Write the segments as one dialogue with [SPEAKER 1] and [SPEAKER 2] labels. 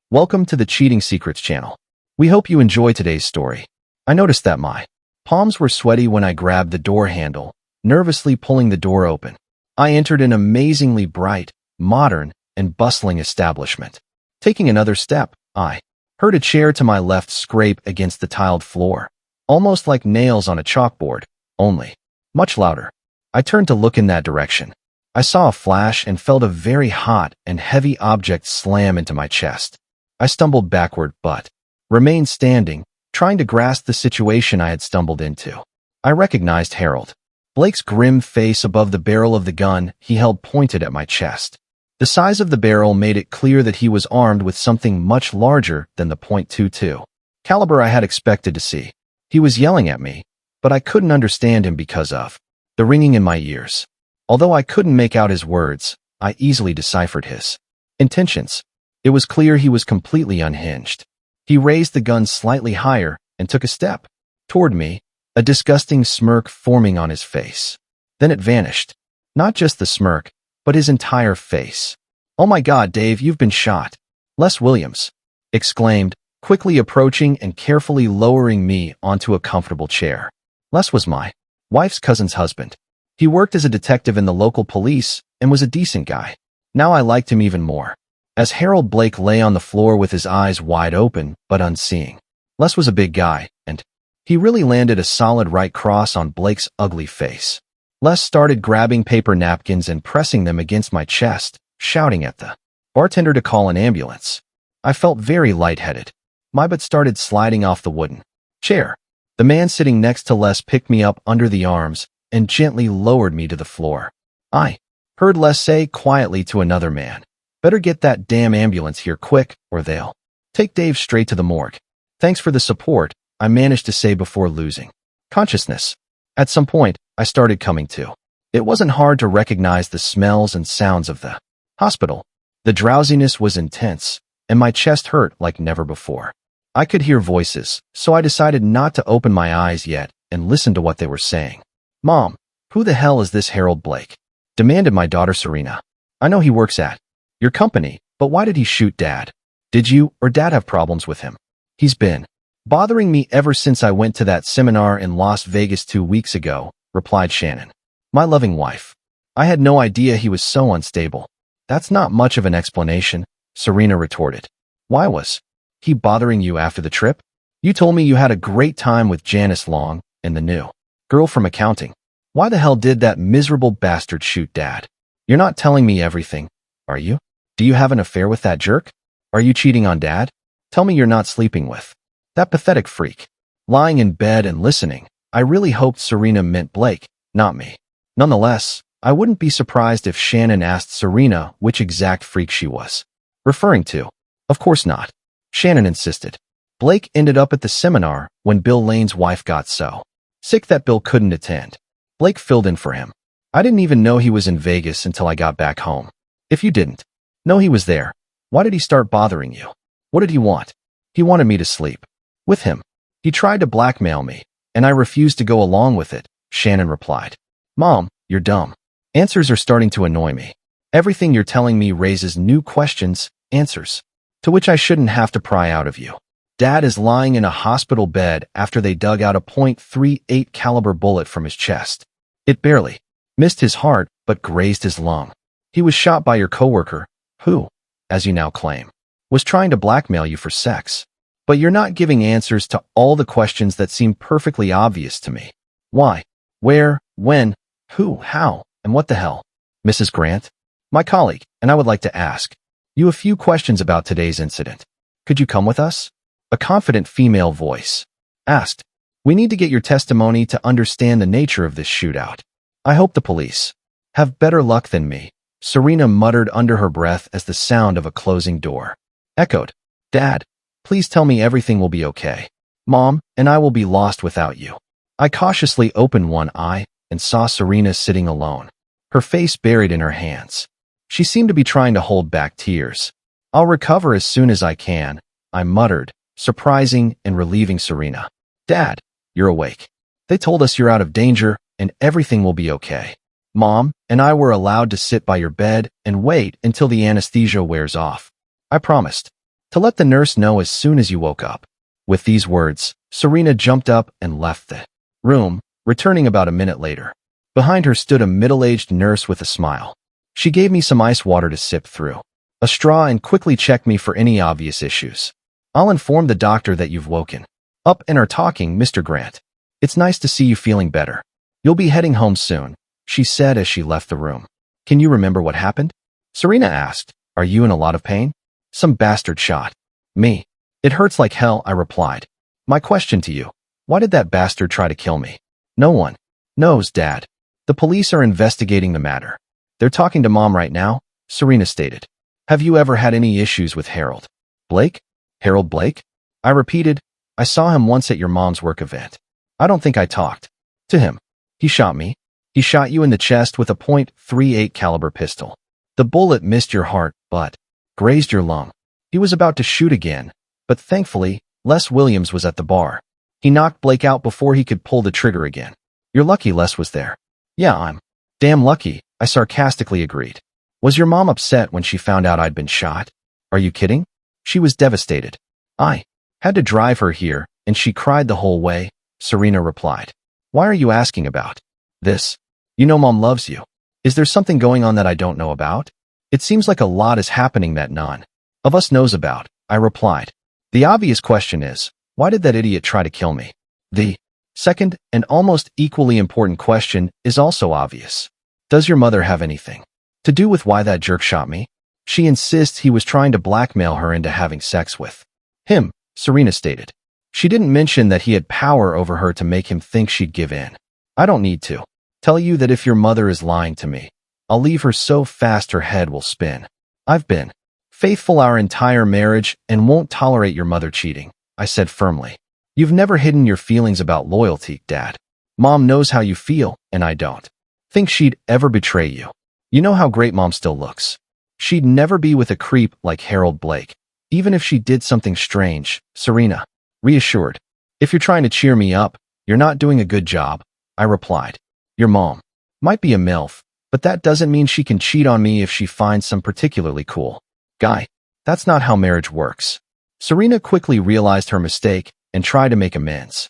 [SPEAKER 1] Welcome to the Cheating Secrets channel. We hope you enjoy today's story. I noticed that my palms were sweaty when I grabbed the door handle, nervously pulling the door open. I entered an amazingly bright, modern, and bustling establishment. Taking another step, I heard a chair to my left scrape against the tiled floor, almost like nails on a chalkboard, only much louder. I turned to look in that direction. I saw a flash and felt a very hot and heavy object slam into my chest. I stumbled backward but remained standing, trying to grasp the situation I had stumbled into. I recognized Harold. Blake's grim face above the barrel of the gun he held pointed at my chest. The size of the barrel made it clear that he was armed with something much larger than the .22 caliber I had expected to see. He was yelling at me, but I couldn't understand him because of the ringing in my ears. Although I couldn't make out his words, I easily deciphered his intentions. It was clear he was completely unhinged. He raised the gun slightly higher and took a step toward me, a disgusting smirk forming on his face. Then it vanished. Not just the smirk, but his entire face. "Oh my God, Dave, you've been shot," Les Williams exclaimed, quickly approaching and carefully lowering me onto a comfortable chair. Les was my wife's cousin's husband. He worked as a detective in the local police and was a decent guy. Now I liked him even more. As Harold Blake lay on the floor with his eyes wide open but unseeing. Les was a big guy, and he really landed a solid right cross on Blake's ugly face. Les started grabbing paper napkins and pressing them against my chest, shouting at the bartender to call an ambulance. I felt very lightheaded. My butt started sliding off the wooden chair. The man sitting next to Les picked me up under the arms and gently lowered me to the floor. I heard Les say quietly to another man, "Better get that damn ambulance here quick, or they'll take Dave straight to the morgue." "Thanks for the support," I managed to say before losing consciousness. At some point, I started coming to. It wasn't hard to recognize the smells and sounds of the hospital. The drowsiness was intense, and my chest hurt like never before. I could hear voices, so I decided not to open my eyes yet and listen to what they were saying. "Mom, who the hell is this Harold Blake?" demanded my daughter Serena. "I know he works at your company, but why did he shoot Dad? Did you or Dad have problems with him?" "He's been bothering me ever since I went to that seminar in Las Vegas 2 weeks ago," replied Shannon, my loving wife. "I had no idea he was so unstable." "That's not much of an explanation," Serena retorted. "Why was he bothering you after the trip? You told me you had a great time with Janice Long and the new girl from accounting. Why the hell did that miserable bastard shoot Dad? You're not telling me everything, are you? Do you have an affair with that jerk? Are you cheating on Dad? Tell me you're not sleeping with that pathetic freak." Lying in bed and listening, I really hoped Serena meant Blake, not me. Nonetheless, I wouldn't be surprised if Shannon asked Serena which exact freak she was referring to. "Of course not," Shannon insisted. "Blake ended up at the seminar when Bill Lane's wife got so sick that Bill couldn't attend. Blake filled in for him. I didn't even know he was in Vegas until I got back home." "If you didn't know he was there, why did he start bothering you? What did he want?" "He wanted me to sleep with him. He tried to blackmail me, and I refused to go along with it," Shannon replied. "Mom, you're dumb. Answers are starting to annoy me. Everything you're telling me raises new questions, answers to which I shouldn't have to pry out of you. Dad is lying in a hospital bed after they dug out a .38 caliber bullet from his chest. It barely missed his heart, but grazed his lung. He was shot by your coworker, who, as you now claim, was trying to blackmail you for sex. But you're not giving answers to all the questions that seem perfectly obvious to me. Why? Where? When? Who? How? And what the hell?" "Mrs. Grant, my colleague, and I would like to ask you a few questions about today's incident. Could you come with us?" A confident female voice asked. "We need to get your testimony to understand the nature of this shootout. I hope the police have better luck than me," Serena muttered under her breath as the sound of a closing door echoed. "Dad, please tell me everything will be okay. Mom and I will be lost without you." I cautiously opened one eye and saw Serena sitting alone, her face buried in her hands. She seemed to be trying to hold back tears. "I'll recover as soon as I can," I muttered, surprising and relieving Serena. "Dad, you're awake. They told us you're out of danger and everything will be okay. Mom and I were allowed to sit by your bed and wait until the anesthesia wears off. I promised." to let the nurse know as soon as you woke up." With these words, Serena jumped up and left the room, returning about a minute later. Behind her stood a middle-aged nurse with a smile. She gave me some ice water to sip through a straw and quickly checked me for any obvious issues. "I'll inform the doctor that you've woken up and are talking, Mr. Grant. It's nice to see you feeling better. You'll be heading home soon," she said as she left the room. "Can you remember what happened?" Serena asked. "Are you in a lot of pain?" "Some bastard shot me. It hurts like hell," I replied. "My question to you, why did that bastard try to kill me?" "No one knows, Dad. The police are investigating the matter. They're talking to Mom right now," Serena stated. "Have you ever had any issues with Harold Blake?" "Harold Blake?" I repeated. "I saw him once at your mom's work event. I don't think I talked to him. He shot me." "He shot you in the chest with a .38 caliber pistol. The bullet missed your heart, but grazed your lung. He was about to shoot again, but thankfully, Les Williams was at the bar. He knocked Blake out before he could pull the trigger again. You're lucky Les was there." "Yeah, I'm damn lucky," I sarcastically agreed. "Was your mom upset when she found out I'd been shot?" "Are you kidding? She was devastated. I had to drive her here, and she cried the whole way," Serena replied. "Why are you asking about this? You know Mom loves you. Is there something going on that I don't know about?" "It seems like a lot is happening that none of us knows about," I replied. "The obvious question is, why did that idiot try to kill me?" The second, and almost equally important question, is also obvious. Does your mother have anything to do with why that jerk shot me? She insists he was trying to blackmail her into having sex with him, Serena stated. She didn't mention that he had power over her to make him think she'd give in. "I don't need to tell you that if your mother is lying to me, I'll leave her so fast her head will spin. I've been faithful our entire marriage and won't tolerate your mother cheating," I said firmly. "You've never hidden your feelings about loyalty, Dad. Mom knows how you feel, and I don't think she'd ever betray you. You know how great Mom still looks. She'd never be with a creep like Harold Blake, even if she did something strange," Serena reassured. "If you're trying to cheer me up, you're not doing a good job," I replied. "Your mom might be a MILF, but that doesn't mean she can cheat on me if she finds some particularly cool guy. That's not how marriage works." Serena quickly realized her mistake and tried to make amends.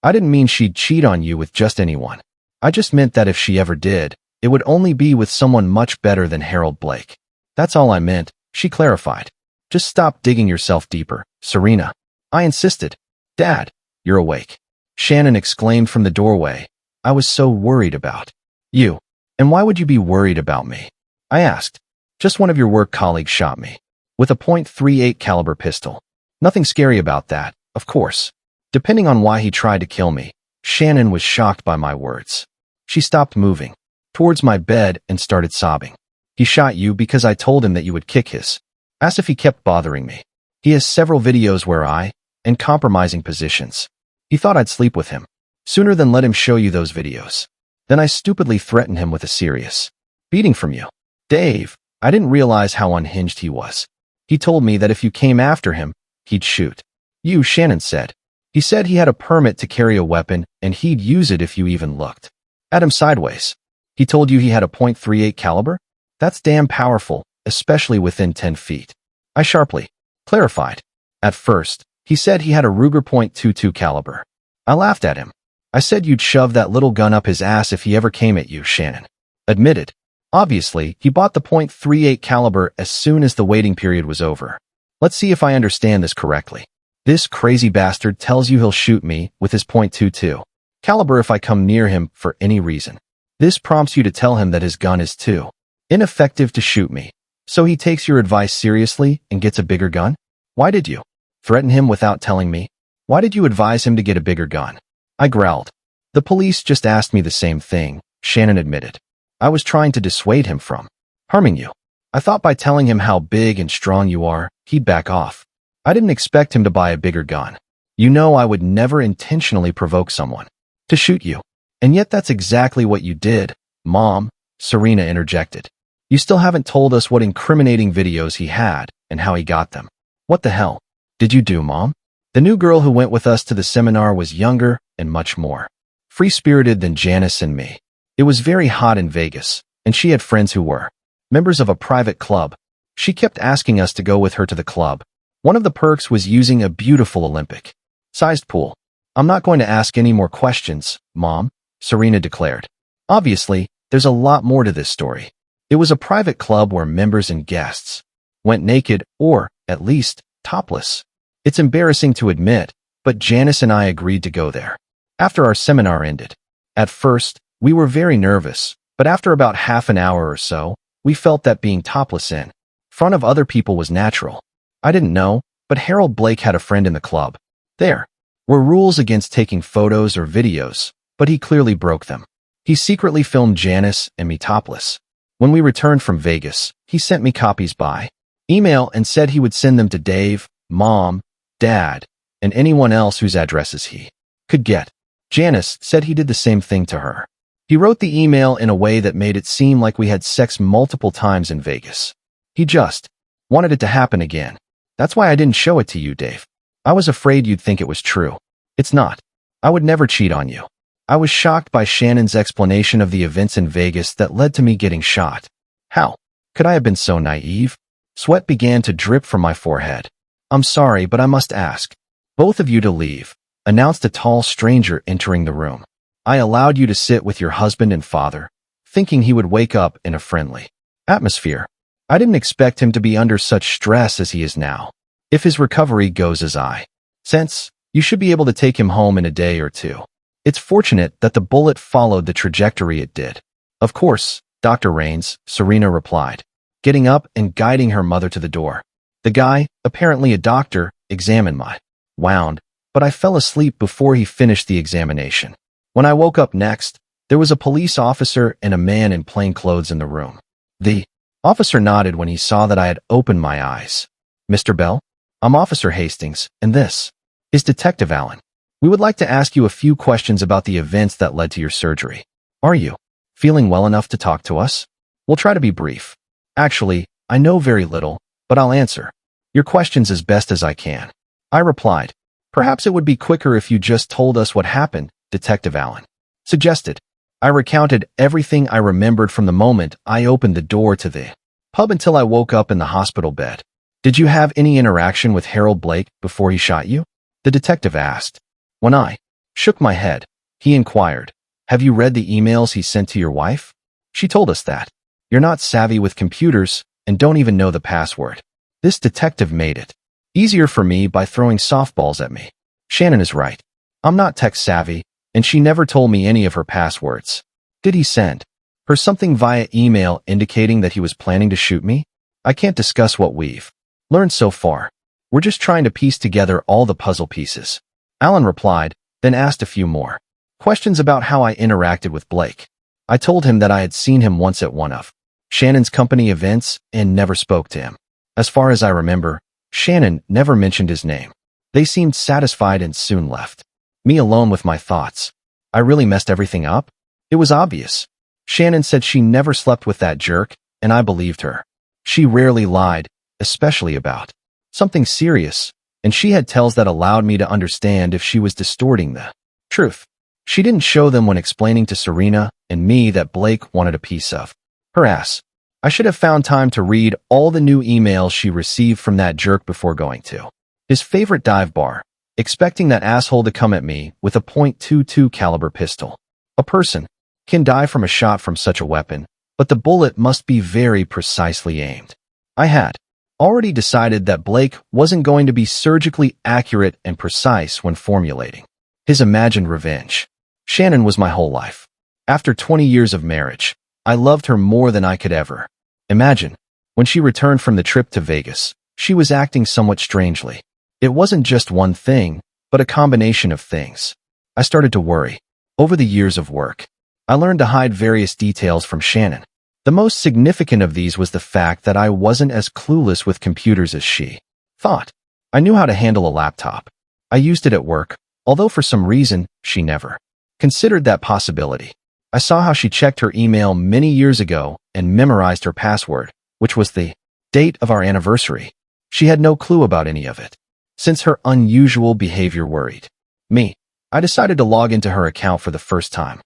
[SPEAKER 1] "I didn't mean she'd cheat on you with just anyone. I just meant that if she ever did, it would only be with someone much better than Harold Blake. That's all I meant," she clarified. "Just stop digging yourself deeper, Serena," I insisted. "Dad, you're awake," Shannon exclaimed from the doorway. "I was so worried about you." "And why would you be worried about me?" I asked. "Just one of your work colleagues shot me with a .38 caliber pistol. Nothing scary about that, of course." Depending on why he tried to kill me, Shannon was shocked by my words. She stopped moving towards my bed and started sobbing. "He shot you because I told him that you would kick his ass if he kept bothering me. He has several videos where in compromising positions. He thought I'd sleep with him sooner than let him show you those videos. Then I stupidly threatened him with a serious beating from you. Dave, I didn't realize how unhinged he was. He told me that if you came after him, he'd shoot you," Shannon said. "He said he had a permit to carry a weapon and he'd use it if you even looked at him sideways." "He told you he had a .38 caliber? That's damn powerful, especially within 10 feet. I sharply clarified. "At first, he said he had a Ruger .22 caliber. I laughed at him. I said you'd shove that little gun up his ass if he ever came at you," Shannon admitted. "Obviously, he bought the .38 caliber as soon as the waiting period was over. Let's see if I understand this correctly. This crazy bastard tells you he'll shoot me with his .22 caliber if I come near him for any reason. This prompts you to tell him that his gun is too ineffective to shoot me. So he takes your advice seriously and gets a bigger gun? Why did you threaten him without telling me? Why did you advise him to get a bigger gun?" I growled. "The police just asked me the same thing," Shannon admitted. "I was trying to dissuade him from harming you. I thought by telling him how big and strong you are, he'd back off. I didn't expect him to buy a bigger gun. You know I would never intentionally provoke someone to shoot you. And yet that's exactly what you did, Mom," Serena interjected. "You still haven't told us what incriminating videos he had and how he got them. What the hell did you do, Mom?" The new girl who went with us to the seminar was younger and much more free-spirited than Janice and me. It was very hot in Vegas, and she had friends who were members of a private club. She kept asking us to go with her to the club. One of the perks was using a beautiful Olympic-sized pool. "I'm not going to ask any more questions, Mom," Serena declared. Obviously, there's a lot more to this story. It was a private club where members and guests went naked or, at least, topless. It's embarrassing to admit, but Janice and I agreed to go there. After our seminar ended. At first, we were very nervous, but after about half an hour or so, we felt that being topless in front of other people was natural. I didn't know, but Harold Blake had a friend in the club. There were rules against taking photos or videos, but he clearly broke them. He secretly filmed Janice and me topless. When we returned from Vegas, he sent me copies by email and said he would send them to Dave, Mom, Dad, and anyone else whose addresses he could get. Janice said he did the same thing to her. He wrote the email in a way that made it seem like we had sex multiple times in Vegas. He just wanted it to happen again. That's why I didn't show it to you, Dave. I was afraid you'd think it was true. It's not. I would never cheat on you. I was shocked by Shannon's explanation of the events in Vegas that led to me getting shot. How could I have been so naive? Sweat began to drip from my forehead. "I'm sorry, but I must ask both of you to leave," announced a tall stranger entering the room. "I allowed you to sit with your husband and father, thinking he would wake up in a friendly atmosphere. I didn't expect him to be under such stress as he is now. If his recovery goes as I sense, you should be able to take him home in a day or two. It's fortunate that the bullet followed the trajectory it did." "Of course, Dr. Rains," Serena replied, getting up and guiding her mother to the door. The guy, apparently a doctor, examined my wound, but I fell asleep before he finished the examination. When I woke up next, there was a police officer and a man in plain clothes in the room. The officer nodded when he saw that I had opened my eyes. "Mr. Bell? I'm Officer Hastings, and this is Detective Allen. We would like to ask you a few questions about the events that led to your surgery. Are you feeling well enough to talk to us? We'll try to be brief. Actually, I know very little, but I'll answer your questions as best as I can." I replied. "Perhaps it would be quicker if you just told us what happened," Detective Allen suggested. I recounted everything I remembered from the moment I opened the door to the pub until I woke up in the hospital bed. "Did you have any interaction with Harold Blake before he shot you?" the detective asked. When I shook my head, he inquired, "Have you read the emails he sent to your wife? She told us that you're not savvy with computers and don't even know the password." This detective made it easier for me by throwing softballs at me. "Shannon is right. I'm not tech savvy, and she never told me any of her passwords." "Did he send her something via email indicating that he was planning to shoot me?" "I can't discuss what we've learned so far. We're just trying to piece together all the puzzle pieces." Allen replied, then asked a few more questions about how I interacted with Blake. I told him that I had seen him once at one of Shannon's company events and never spoke to him. As far as I remember, Shannon never mentioned his name. They seemed satisfied and soon left me alone with my thoughts. I really messed everything up? It was obvious. Shannon said she never slept with that jerk, and I believed her. She rarely lied, especially about something serious, and she had tells that allowed me to understand if she was distorting the truth. She didn't show them when explaining to Serena and me that Blake wanted a piece of her ass. I should have found time to read all the new emails she received from that jerk before going to his favorite dive bar, expecting that asshole to come at me with a .22 caliber pistol. A person can die from a shot from such a weapon, but the bullet must be very precisely aimed. I had already decided that Blake wasn't going to be surgically accurate and precise when formulating his imagined revenge. Shannon was my whole life. After 20 years of marriage, I loved her more than I could ever imagine. When she returned from the trip to Vegas, she was acting somewhat strangely. It wasn't just one thing, but a combination of things. I started to worry. Over the years of work, I learned to hide various details from Shannon. The most significant of these was the fact that I wasn't as clueless with computers as she thought. I knew how to handle a laptop. I used it at work, although for some reason, she never considered that possibility. I saw how she checked her email many years ago and memorized her password, which was the date of our anniversary. She had no clue about any of it. Since her unusual behavior worried me, I decided to log into her account for the first time.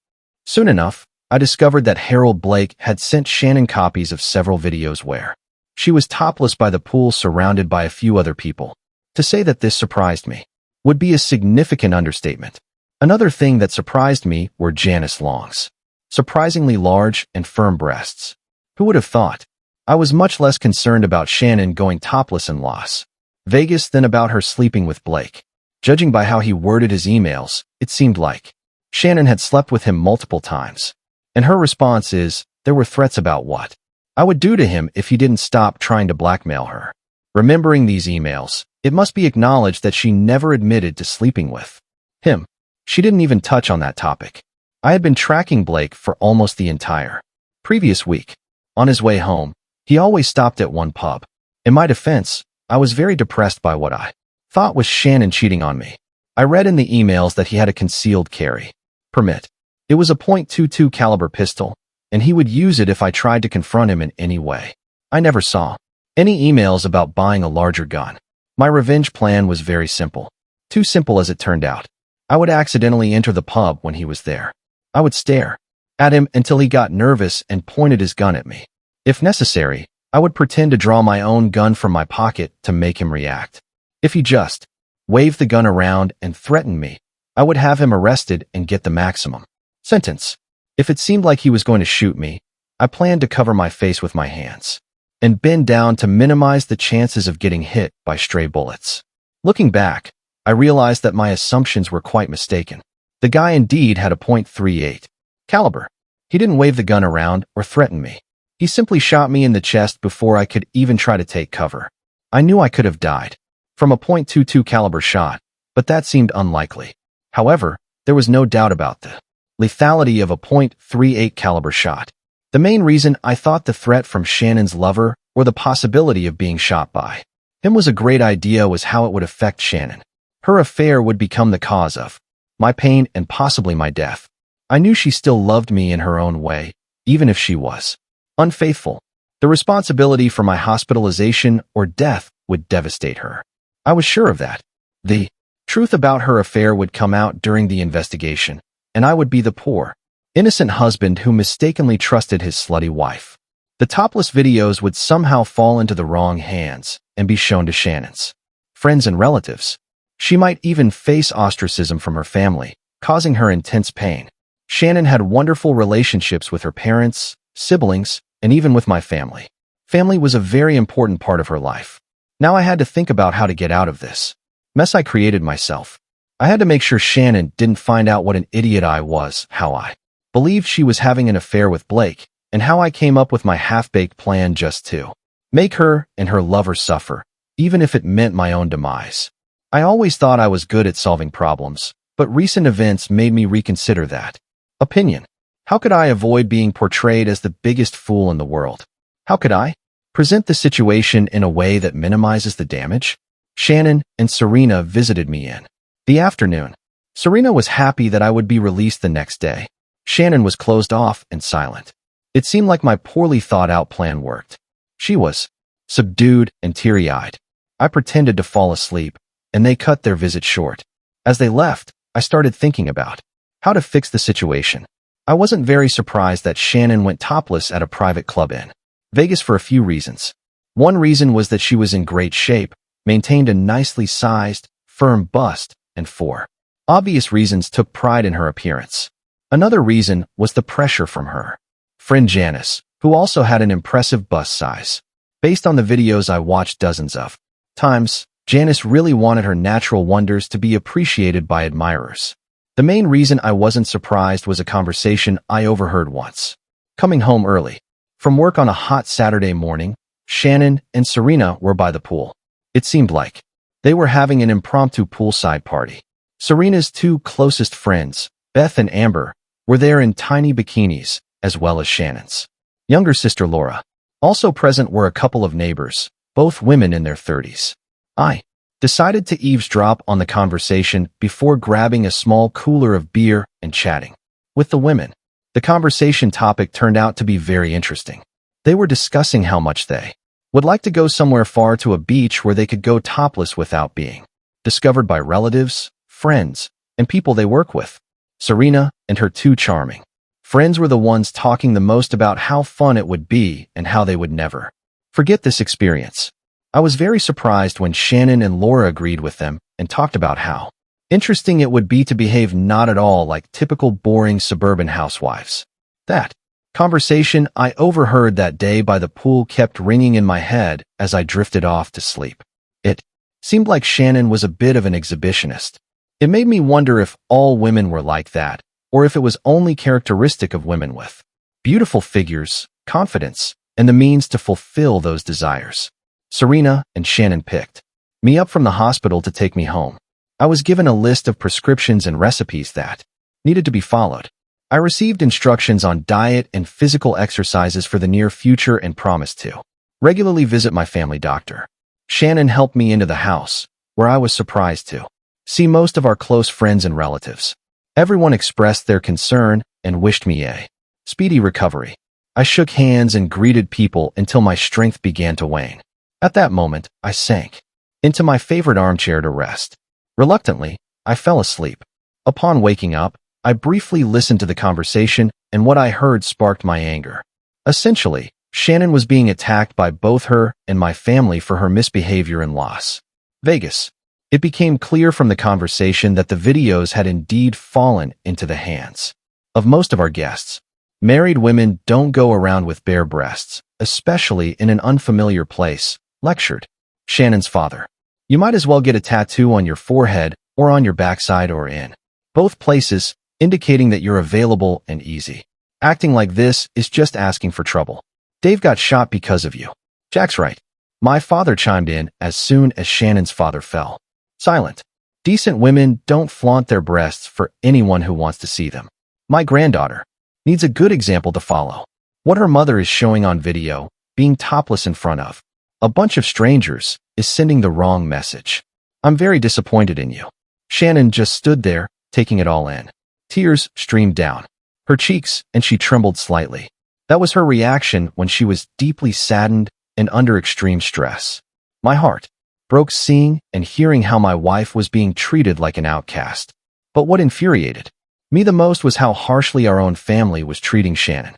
[SPEAKER 1] Soon enough, I discovered that Harold Blake had sent Shannon copies of several videos where she was topless by the pool surrounded by a few other people. To say that this surprised me would be a significant understatement. Another thing that surprised me were Janice Long's surprisingly large and firm breasts. Who would have thought? I was much less concerned about Shannon going topless in Las Vegas than about her sleeping with Blake. Judging by how he worded his emails, it seemed like Shannon had slept with him multiple times. And her response is, there were threats about what I would do to him if he didn't stop trying to blackmail her. Remembering these emails, it must be acknowledged that she never admitted to sleeping with him. She didn't even touch on that topic. I had been tracking Blake for almost the entire previous week. On his way home, he always stopped at one pub. In my defense, I was very depressed by what I thought was Shannon cheating on me. I read in the emails that he had a concealed carry permit. It was a .22 caliber pistol, and he would use it if I tried to confront him in any way. I never saw any emails about buying a larger gun. My revenge plan was very simple. Too simple as it turned out. I would accidentally enter the pub when he was there. I would stare at him until he got nervous and pointed his gun at me. If necessary, I would pretend to draw my own gun from my pocket to make him react. If he just waved the gun around and threatened me, I would have him arrested and get the maximum sentence. If it seemed like he was going to shoot me, I planned to cover my face with my hands and bend down to minimize the chances of getting hit by stray bullets. Looking back, I realized that my assumptions were quite mistaken. The guy indeed had a .38 caliber. He didn't wave the gun around or threaten me. He simply shot me in the chest before I could even try to take cover. I knew I could have died from a .22 caliber shot, but that seemed unlikely. However, there was no doubt about the lethality of a .38 caliber shot. The main reason I thought the threat from Shannon's lover or the possibility of being shot by him was a great idea was how it would affect Shannon. Her affair would become the cause of my pain and possibly my death. I knew she still loved me in her own way, even if she was unfaithful. The responsibility for my hospitalization or death would devastate her. I was sure of that. The truth about her affair would come out during the investigation, and I would be the poor, innocent husband who mistakenly trusted his slutty wife. The topless videos would somehow fall into the wrong hands and be shown to Shannon's friends and relatives. She might even face ostracism from her family, causing her intense pain. Shannon had wonderful relationships with her parents, siblings, and even with my family. Family was a very important part of her life. Now I had to think about how to get out of this mess I created myself. I had to make sure Shannon didn't find out what an idiot I was, how I believed she was having an affair with Blake, and how I came up with my half-baked plan just to make her and her lover suffer, even if it meant my own demise. I always thought I was good at solving problems, but recent events made me reconsider that opinion. How could I avoid being portrayed as the biggest fool in the world? How could I present the situation in a way that minimizes the damage? Shannon and Serena visited me in the afternoon. Serena was happy that I would be released the next day. Shannon was closed off and silent. It seemed like my poorly thought-out plan worked. She was subdued and teary-eyed. I pretended to fall asleep, and they cut their visit short. As they left, I started thinking about how to fix the situation. I wasn't very surprised that Shannon went topless at a private club in Vegas for a few reasons. One reason was that she was in great shape, maintained a nicely sized, firm bust, and for obvious reasons took pride in her appearance. Another reason was the pressure from her friend Janice, who also had an impressive bust size. Based on the videos I watched dozens of times, Janice really wanted her natural wonders to be appreciated by admirers. The main reason I wasn't surprised was a conversation I overheard once. Coming home early from work on a hot Saturday morning, Shannon and Serena were by the pool. It seemed like they were having an impromptu poolside party. Serena's two closest friends, Beth and Amber, were there in tiny bikinis, as well as Shannon's younger sister Laura. Also present were a couple of neighbors, both women in their 30s. I decided to eavesdrop on the conversation before grabbing a small cooler of beer and chatting with the women. The conversation topic turned out to be very interesting. They were discussing how much they would like to go somewhere far to a beach where they could go topless without being discovered by relatives, friends, and people they work with. Serena and her two charming friends were the ones talking the most about how fun it would be and how they would never forget this experience. I was very surprised when Shannon and Laura agreed with them and talked about how interesting it would be to behave not at all like typical boring suburban housewives. That conversation I overheard that day by the pool kept ringing in my head as I drifted off to sleep. It seemed like Shannon was a bit of an exhibitionist. It made me wonder if all women were like that, or if it was only characteristic of women with beautiful figures, confidence, and the means to fulfill those desires. Serena and Shannon picked me up from the hospital to take me home. I was given a list of prescriptions and recipes that needed to be followed. I received instructions on diet and physical exercises for the near future and promised to regularly visit my family doctor. Shannon helped me into the house, where I was surprised to see most of our close friends and relatives. Everyone expressed their concern and wished me a speedy recovery. I shook hands and greeted people until my strength began to wane. At that moment, I sank into my favorite armchair to rest. Reluctantly, I fell asleep. Upon waking up, I briefly listened to the conversation, and what I heard sparked my anger. Essentially, Shannon was being attacked by both her and my family for her misbehavior in Las Vegas. It became clear from the conversation that the videos had indeed fallen into the hands of most of our guests. Married women don't go around with bare breasts, especially in an unfamiliar place, lectured Shannon's father. You might as well get a tattoo on your forehead or on your backside or in both places, indicating that you're available and easy. Acting like this is just asking for trouble. Dave got shot because of you. Jack's right. My father chimed in as soon as Shannon's father fell silent. Decent women don't flaunt their breasts for anyone who wants to see them. My granddaughter needs a good example to follow. What her mother is showing on video, being topless in front of a bunch of strangers, is sending the wrong message. I'm very disappointed in you. Shannon just stood there, taking it all in. Tears streamed down her cheeks, and she trembled slightly. That was her reaction when she was deeply saddened and under extreme stress. My heart broke seeing and hearing how my wife was being treated like an outcast. But what infuriated me the most was how harshly our own family was treating Shannon.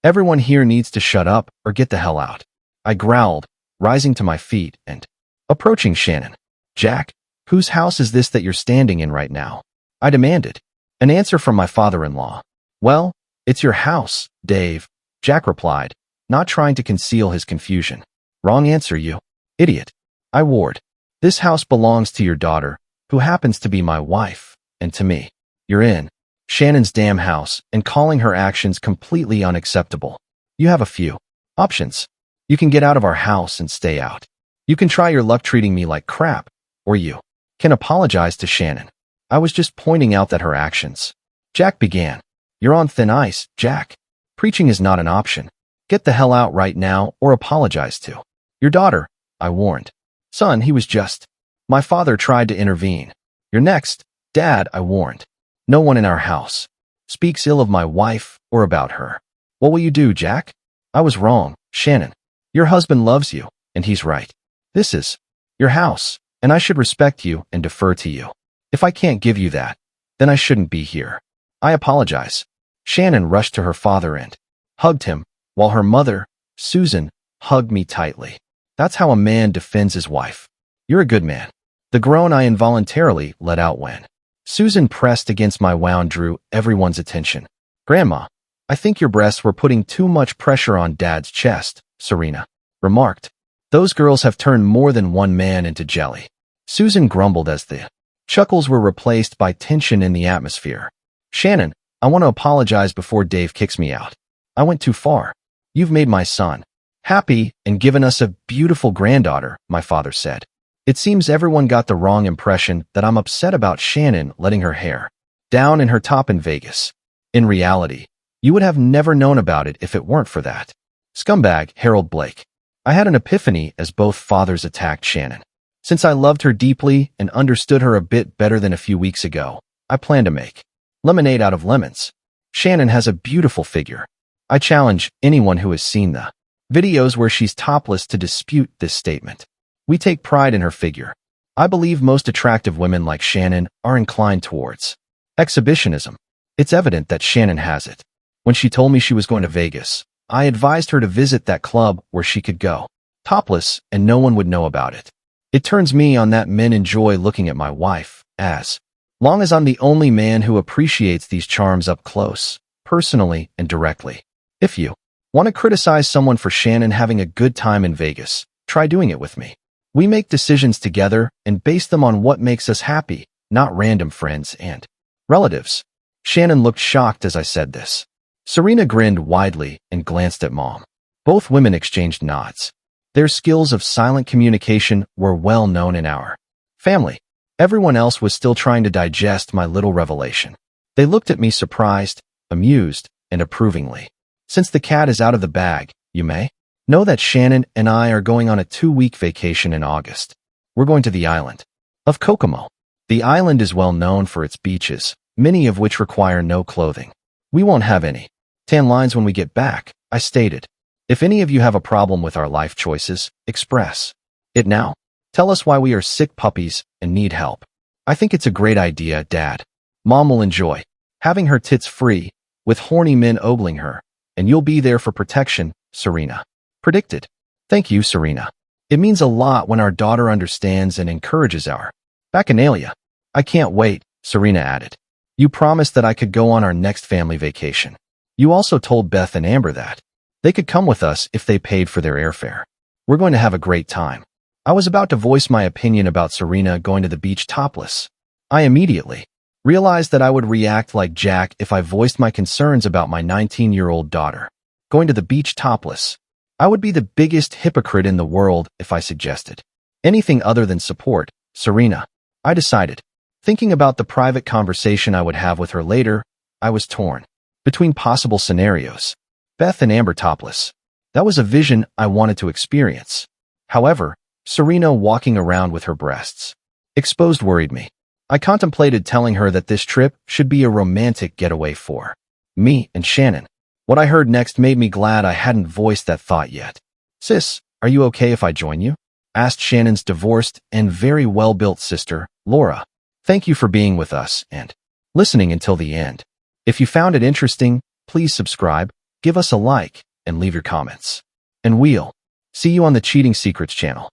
[SPEAKER 1] Everyone here needs to shut up or get the hell out. I growled, rising to my feet and approaching Shannon. Jack, whose house is this that you're standing in right now? I demanded. An answer from my father-in-law. Well, it's your house, Dave, Jack replied, not trying to conceal his confusion. Wrong answer, you idiot. I warned. This house belongs to your daughter, who happens to be my wife, and to me. You're in Shannon's damn house and calling her actions completely unacceptable. You have a few options. You can get out of our house and stay out. You can try your luck treating me like crap, or you can apologize to Shannon. I was just pointing out that her actions. Jack began. You're on thin ice, Jack. Preaching is not an option. Get the hell out right now or apologize to your daughter, I warned. Son, he was just. My father tried to intervene. You're next, Dad, I warned. No one in our house speaks ill of my wife or about her. What will you do, Jack? I was wrong, Shannon. Your husband loves you, and he's right. This is your house, and I should respect you and defer to you. If I can't give you that, then I shouldn't be here. I apologize. Shannon rushed to her father and hugged him, while her mother, Susan, hugged me tightly. That's how a man defends his wife. You're a good man. The groan I involuntarily let out when Susan pressed against my wound drew everyone's attention. Grandma, I think your breasts were putting too much pressure on Dad's chest, Serena remarked. Those girls have turned more than one man into jelly. Susan grumbled as the chuckles were replaced by tension in the atmosphere. Shannon, I want to apologize before Dave kicks me out. I went too far. You've made my son happy and given us a beautiful granddaughter, my father said. It seems everyone got the wrong impression that I'm upset about Shannon letting her hair down in her top in Vegas. In reality, you would have never known about it if it weren't for that scumbag, Harold Blake. I had an epiphany as both fathers attacked Shannon. Since I loved her deeply and understood her a bit better than a few weeks ago, I plan to make lemonade out of lemons. Shannon has a beautiful figure. I challenge anyone who has seen the videos where she's topless to dispute this statement. We take pride in her figure. I believe most attractive women like Shannon are inclined towards exhibitionism. It's evident that Shannon has it. When she told me she was going to Vegas, I advised her to visit that club where she could go topless, and no one would know about it. It turns me on that men enjoy looking at my wife, as long as I'm the only man who appreciates these charms up close, personally and directly. If you want to criticize someone for Shannon having a good time in Vegas, try doing it with me. We make decisions together and base them on what makes us happy, not random friends and relatives. Shannon looked shocked as I said this. Serena grinned widely and glanced at Mom. Both women exchanged nods. Their skills of silent communication were well known in our family. Everyone else was still trying to digest my little revelation. They looked at me surprised, amused, and approvingly. Since the cat is out of the bag, you may know that Shannon and I are going on a 2-week vacation in August. We're going to the island of Kokomo. The island is well known for its beaches, many of which require no clothing. We won't have any tan lines when we get back, I stated. If any of you have a problem with our life choices, express it now. Tell us why we are sick puppies and need help. I think it's a great idea, Dad. Mom will enjoy having her tits free, with horny men ogling her, and you'll be there for protection, Serena predicted. Thank you, Serena. It means a lot when our daughter understands and encourages our bacchanalia. I can't wait, Serena added. You promised that I could go on our next family vacation. You also told Beth and Amber that they could come with us if they paid for their airfare. We're going to have a great time. I was about to voice my opinion about Serena going to the beach topless. I immediately realized that I would react like Jack if I voiced my concerns about my 19-year-old daughter going to the beach topless. I would be the biggest hypocrite in the world if I suggested anything other than support Serena. I decided. Thinking about the private conversation I would have with her later, I was torn between possible scenarios. Beth and Amber topless. That was a vision I wanted to experience. However, Serena walking around with her breasts exposed worried me. I contemplated telling her that this trip should be a romantic getaway for me and Shannon. What I heard next made me glad I hadn't voiced that thought yet. Sis, are you okay if I join you? Asked Shannon's divorced and very well-built sister, Laura. Thank you for being with us and listening until the end. If you found it interesting, please subscribe, give us a like, and leave your comments. And we'll see you on the Cheating Secrets channel.